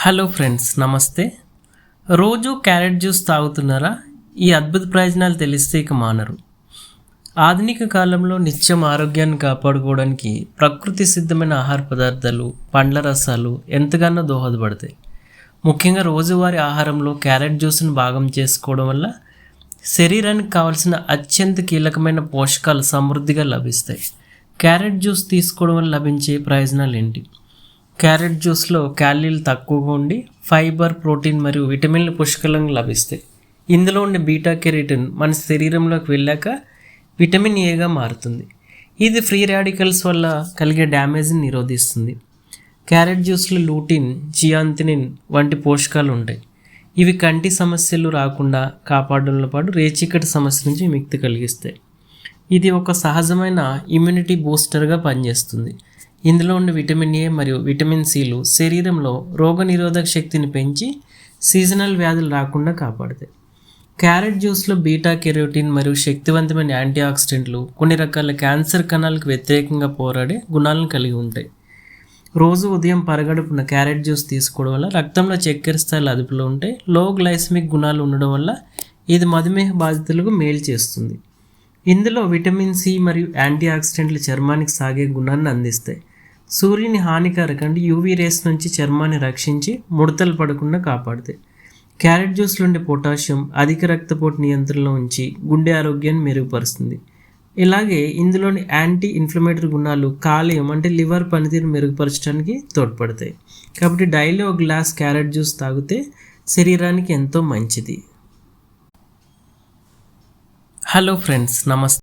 Hello friends, నమస్తే. రోజు carrot juice తాగుతున్నారా? ఈ అద్భుత ప్రయోజనాలు తెలిస్తే ఇక మానరు. ఆధునిక కాలంలో నిత్యం ఆరోగ్యాన్ని కాపాడుకోవడానికి ప్రకృతి సిద్ధమైన ఆహార పదార్థాలు, పండ్ల రసాలు ఎంతగానో దోహదపడతాయి. ముఖ్యంగా రోజువారీ ఆహారంలో క్యారెట్ జ్యూస్ను భాగం చేసుకోవడం వల్ల శరీరానికి కావలసిన అత్యంత కీలకమైన పోషకాలు సమృద్ధిగా లభిస్తాయి. క్యారెట్ జ్యూస్ తీసుకోవడం వల్ల లభించే ప్రయోజనాలు ఏంటి? క్యారెట్ జ్యూస్లో క్యాలరీలు తక్కువగా ఉండి ఫైబర్, ప్రోటీన్ మరియు విటమిన్లు పుష్కలంగా లభిస్తాయి. ఇందులో ఉండే బీటా కెరోటిన్ మన శరీరంలోకి వెళ్ళాక విటమిన్ ఏగా మారుతుంది. ఇది ఫ్రీ రాడికల్స్ వల్ల కలిగే డ్యామేజ్ని నిరోధిస్తుంది. క్యారెట్ జ్యూస్లో లూటిన్, జియాంథినిన్ వంటి పోషకాలు ఉంటాయి. ఇవి కంటి సమస్యలు రాకుండా కాపాడడంతో పాటు రేచీకటి సమస్య నుంచి విముక్తి కలిగిస్తాయి. ఇది ఒక సహజమైన ఇమ్యూనిటీ బూస్టర్గా పనిచేస్తుంది. ఇందులో ఉండే విటమిన్ ఏ మరియు విటమిన్ సిలు శరీరంలో రోగనిరోధక శక్తిని పెంచి సీజనల్ వ్యాధులు రాకుండా కాపాడతాయి. క్యారెట్ జ్యూస్లో బీటా కెరోటిన్ మరియు శక్తివంతమైన యాంటీ ఆక్సిడెంట్లు కొన్ని రకాల క్యాన్సర్ కణాలకు వ్యతిరేకంగా పోరాడే గుణాలను కలిగి ఉంటాయి. రోజు ఉదయం పరగడుపున క్యారెట్ జ్యూస్ తీసుకోవడం వల్ల రక్తంలో చక్కెర స్థాయిలు అదుపులో ఉంటాయి. లో గ్లైసెమిక్ గుణాలు ఉండడం వల్ల ఇది మధుమేహ బాధితులకు మేలు చేస్తుంది. ఇందులో విటమిన్ సి మరియు యాంటీ ఆక్సిడెంట్లు చర్మానికి సాగే గుణాన్ని అందిస్తాయి. సూర్యుని హానికారక యూవీ రేస్ నుంచి చర్మాన్ని రక్షించి ముడతలు పడకుండా కాపాడుతాయి. క్యారెట్ జ్యూస్లో ఉండే పొటాషియం అధిక రక్తపోటు నియంత్రణలో ఉంచి గుండె ఆరోగ్యాన్ని మెరుగుపరుస్తుంది. ఇలాగే ఇందులోని యాంటీ ఇన్ఫ్లమేటరీ గుణాలు కాలేయం లివర్ పనితీరు మెరుగుపరచడానికి తోడ్పడతాయి. కాబట్టి డైలీ ఒక గ్లాస్ క్యారెట్ జ్యూస్ తాగితే శరీరానికి ఎంతో మంచిది. హలో ఫ్రెండ్స్, నమస్తే.